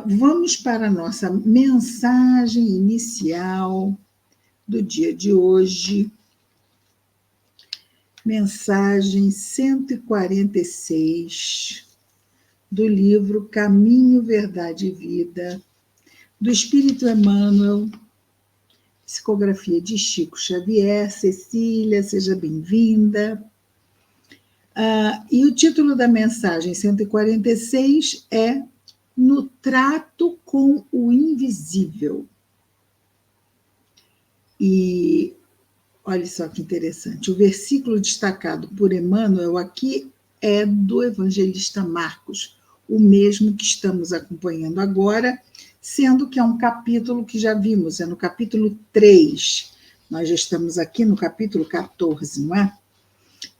Vamos para a nossa mensagem inicial do dia de hoje. Mensagem 146 do livro Caminho, Verdade e Vida, do Espírito Emmanuel, psicografia de Chico Xavier. Cecília, seja bem-vinda. E o título da mensagem 146 é No Trato com o Invisível. E olha só que interessante, o versículo destacado por Emmanuel aqui é do evangelista Marcos, o mesmo que estamos acompanhando agora, sendo que é um capítulo que já vimos, é no capítulo 3. Nós já estamos aqui no capítulo 14, não é?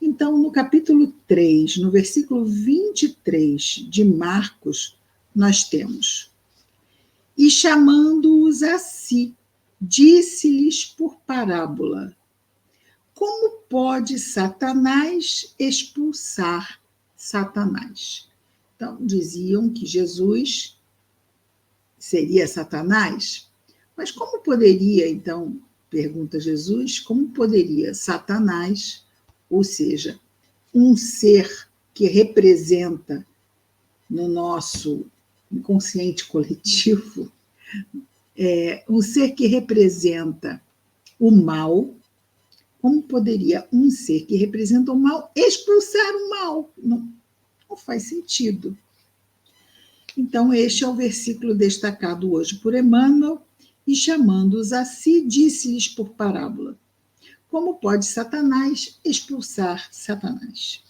Então, no capítulo 3, no versículo 23 de Marcos, nós temos: E chamando-os a si, disse-lhes por parábola: Como pode Satanás expulsar Satanás? Então, diziam que Jesus seria Satanás, mas como poderia, então, pergunta Jesus, como poderia Satanás, ou seja, um ser que representa no nosso inconsciente coletivo, um ser que representa o mal, como poderia um ser que representa o mal expulsar o mal? Não faz sentido. Então, este é o versículo destacado hoje por Emmanuel, e chamando-os a si, disse-lhes por parábola: Como pode Satanás expulsar Satanás?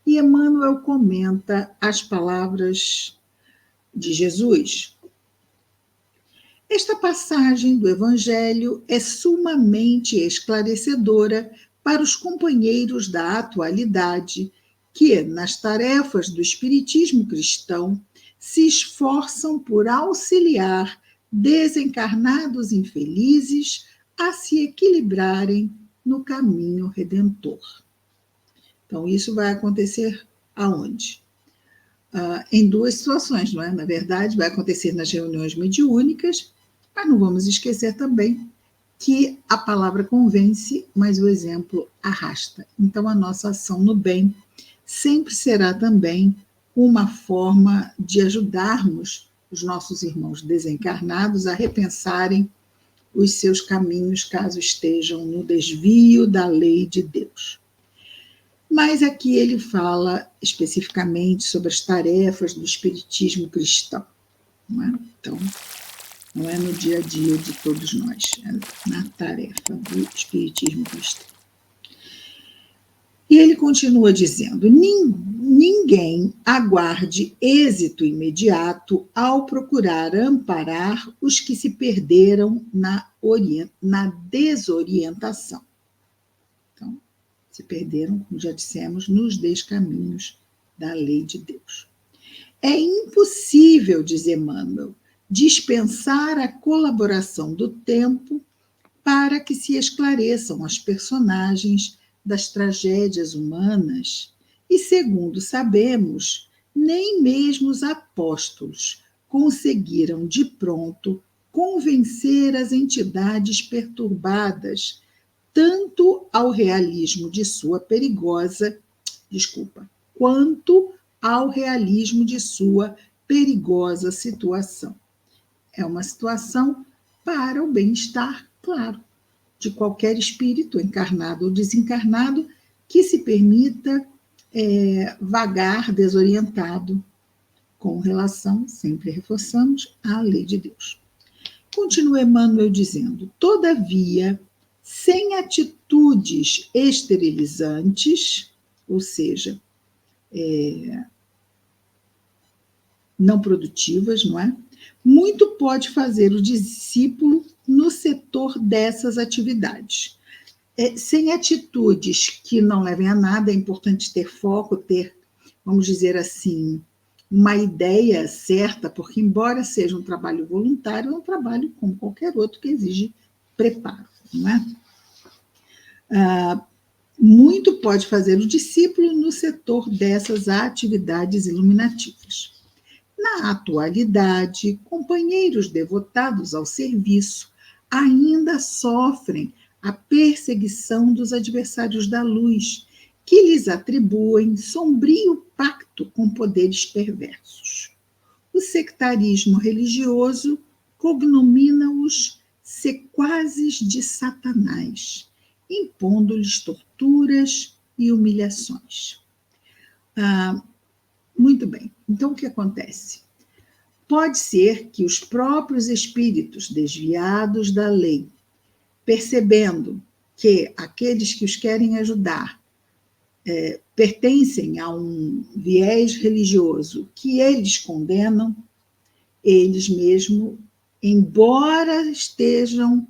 E Emmanuel comenta as palavras de Jesus. Esta passagem do Evangelho é sumamente esclarecedora para os companheiros da atualidade que, nas tarefas do espiritismo cristão, se esforçam por auxiliar desencarnados infelizes a se equilibrarem no caminho redentor. Então, isso vai acontecer aonde? Em duas situações, não é? Na verdade, vai acontecer nas reuniões mediúnicas, mas não vamos esquecer também que a palavra convence, mas o exemplo arrasta. Então, a nossa ação no bem sempre será também uma forma de ajudarmos os nossos irmãos desencarnados a repensarem os seus caminhos, caso estejam no desvio da lei de Deus. Mas aqui ele fala especificamente sobre as tarefas do espiritismo cristão. Não é? Então, não é no dia a dia de todos nós, é na tarefa do espiritismo cristão. E ele continua dizendo: ninguém aguarde êxito imediato ao procurar amparar os que se perderam na desorientação. Então, se perderam, como já dissemos, nos descaminhos da lei de Deus. É impossível, diz Emmanuel, dispensar a colaboração do tempo para que se esclareçam as personagens das tragédias humanas e, segundo sabemos, nem mesmo os apóstolos conseguiram de pronto convencer as entidades perturbadas tanto ao realismo de sua quanto ao realismo de sua perigosa situação. É uma situação para o bem-estar, claro, de qualquer espírito, encarnado ou desencarnado, que se permita vagar desorientado com relação, sempre reforçamos, à lei de Deus. Continua Emmanuel dizendo: todavia, sem atitudes esterilizantes, ou seja, não produtivas, não é? Muito pode fazer o discípulo no setor dessas atividades. Sem atitudes que não levem a nada, é importante ter foco, ter, vamos dizer assim, uma ideia certa, porque embora seja um trabalho voluntário, é um trabalho como qualquer outro que exige preparo, não é? Muito pode fazer o discípulo no setor dessas atividades iluminativas. Na atualidade, companheiros devotados ao serviço ainda sofrem a perseguição dos adversários da luz, que lhes atribuem sombrio pacto com poderes perversos. O sectarismo religioso cognomina os sequazes de Satanás, impondo-lhes torturas e humilhações. Muito bem, então o que acontece? Pode ser que os próprios espíritos desviados da lei, percebendo que aqueles que os querem ajudar pertencem a um viés religioso que eles condenam, eles mesmo, embora estejam,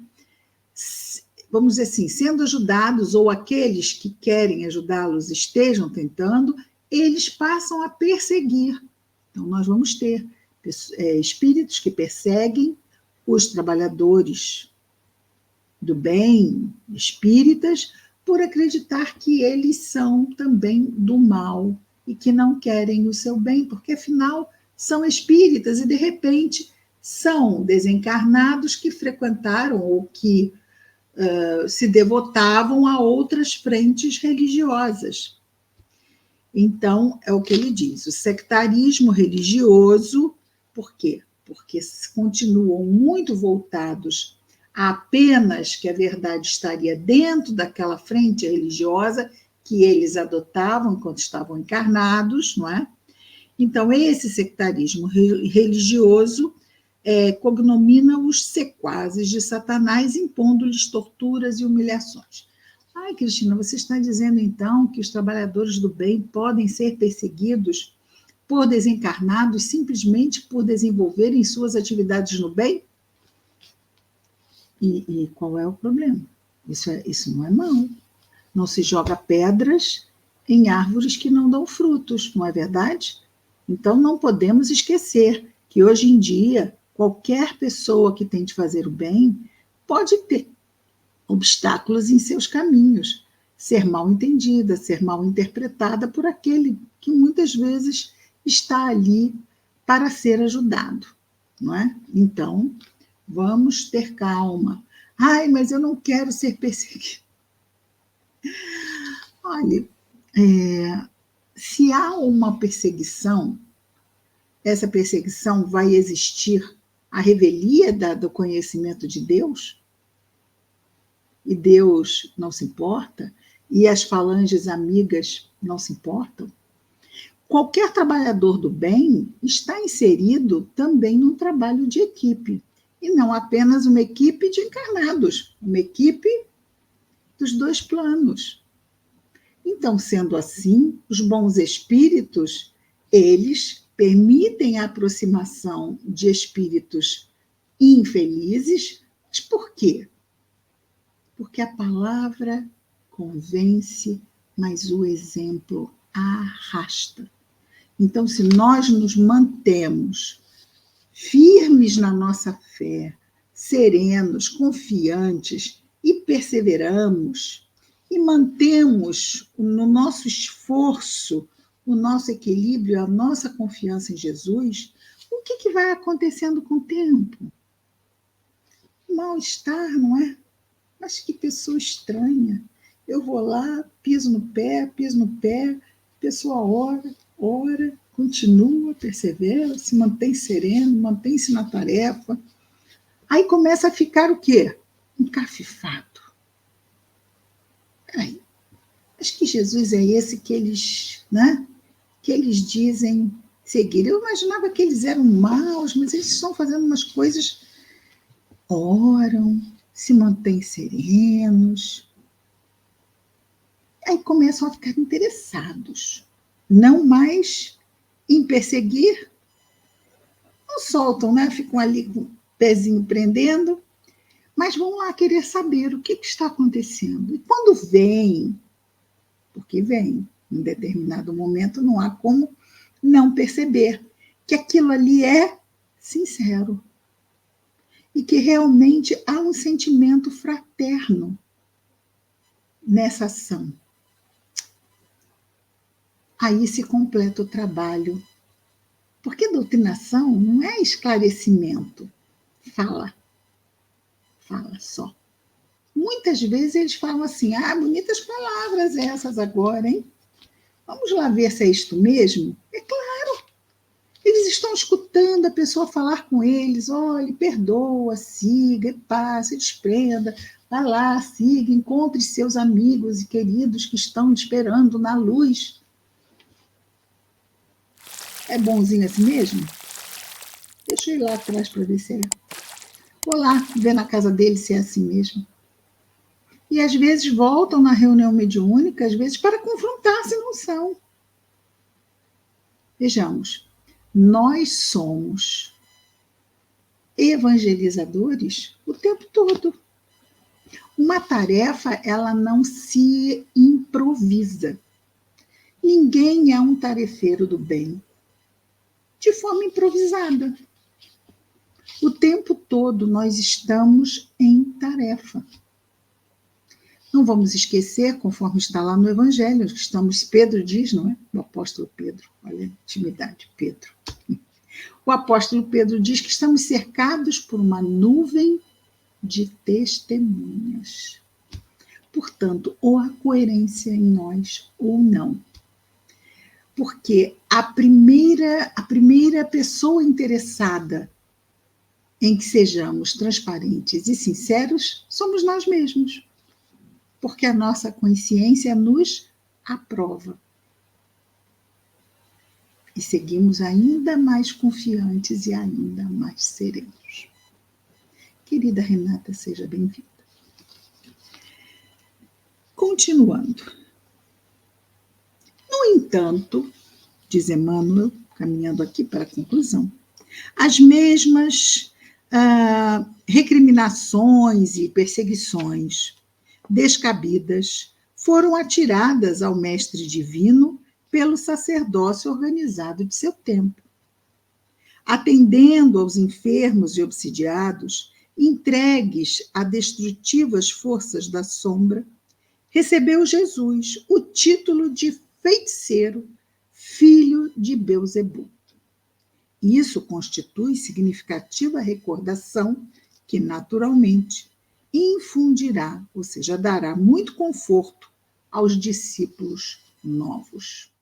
vamos dizer assim, sendo ajudados, ou aqueles que querem ajudá-los estejam tentando, eles passam a perseguir. Então, nós vamos ter espíritos que perseguem os trabalhadores do bem, espíritas, por acreditar que eles são também do mal e que não querem o seu bem, porque afinal são espíritas e de repente são desencarnados que frequentaram ou que se devotavam a outras frentes religiosas. Então, é o que ele diz, o sectarismo religioso, por quê? Porque continuam muito voltados a apenas que a verdade estaria dentro daquela frente religiosa que eles adotavam enquanto estavam encarnados, não é? Então, esse sectarismo religioso cognomina os sequazes de Satanás, impondo-lhes torturas e humilhações. Ai, Cristina, você está dizendo então que os trabalhadores do bem podem ser perseguidos por desencarnados simplesmente por desenvolverem suas atividades no bem? E qual é o problema? Isso não é mau. Não se joga pedras em árvores que não dão frutos, não é verdade? Então não podemos esquecer que hoje em dia qualquer pessoa que tente fazer o bem pode ter obstáculos em seus caminhos, ser mal entendida, ser mal interpretada por aquele que muitas vezes está ali para ser ajudado, não é? Então, vamos ter calma. Ai, mas eu não quero ser perseguida. Olha, se há uma perseguição, essa perseguição vai existir à revelia do conhecimento de Deus? E Deus não se importa? E as falanges amigas não se importam? Qualquer trabalhador do bem está inserido também num trabalho de equipe, e não apenas uma equipe de encarnados, uma equipe dos dois planos. Então, sendo assim, os bons espíritos, eles permitem a aproximação de espíritos infelizes, mas por quê? Porque a palavra convence, mas o exemplo arrasta. Então, se nós nos mantemos firmes na nossa fé, serenos, confiantes e perseveramos e mantemos no nosso esforço, o nosso equilíbrio, a nossa confiança em Jesus, o que vai acontecendo com o tempo? Mal-estar, não é? Mas que pessoa estranha. Eu vou lá, piso no pé, a pessoa ora, continua, persevera, se mantém sereno, mantém-se na tarefa. Aí começa a ficar o quê? Encafifado. Peraí, acho que Jesus é esse que eles, né? Que eles dizem seguir. Eu imaginava que eles eram maus, mas eles estão fazendo umas coisas, oram, se mantêm serenos. Aí começam a ficar interessados, não mais em perseguir, não soltam, né? Ficam ali com o pezinho prendendo, mas vão lá querer saber o que está acontecendo. E quando vem, porque vem, em determinado momento não há como não perceber que aquilo ali é sincero e que realmente há um sentimento fraterno nessa ação. Aí se completa o trabalho Porque doutrinação não é esclarecimento. Fala só. Muitas vezes eles falam assim, bonitas palavras essas agora, hein? Vamos lá ver se é isto mesmo? É claro, eles estão escutando a pessoa falar com eles, olhe, perdoa, siga, passe, desprenda, vá lá, siga, encontre seus amigos e queridos que estão esperando na luz. É bonzinho assim mesmo? Deixa eu ir lá atrás para ver se é. Vou lá ver na casa dele se é assim mesmo. E às vezes voltam na reunião mediúnica, às vezes para confrontar se não são. Vejamos, nós somos evangelizadores o tempo todo. Uma tarefa, ela não se improvisa. Ninguém é um tarefeiro do bem de forma improvisada. O tempo todo nós estamos em tarefa. Não vamos esquecer, conforme está lá no Evangelho, que estamos, Pedro diz, não é? O apóstolo Pedro, olha a intimidade, Pedro. O apóstolo Pedro diz que estamos cercados por uma nuvem de testemunhas. Portanto, ou há coerência em nós ou não. Porque a primeira pessoa interessada em que sejamos transparentes e sinceros somos nós mesmos. Porque a nossa consciência nos aprova. E seguimos ainda mais confiantes e ainda mais serenos. Querida Renata, seja bem-vinda. Continuando. No entanto, diz Emmanuel, caminhando aqui para a conclusão, as mesmas recriminações e perseguições descabidas foram atiradas ao mestre divino pelo sacerdócio organizado de seu tempo. Atendendo aos enfermos e obsidiados, entregues a destrutivas forças da sombra, recebeu Jesus o título de feiticeiro, filho de Belzebu. Isso constitui significativa recordação que, naturalmente, infundirá, ou seja, dará muito conforto aos discípulos novos.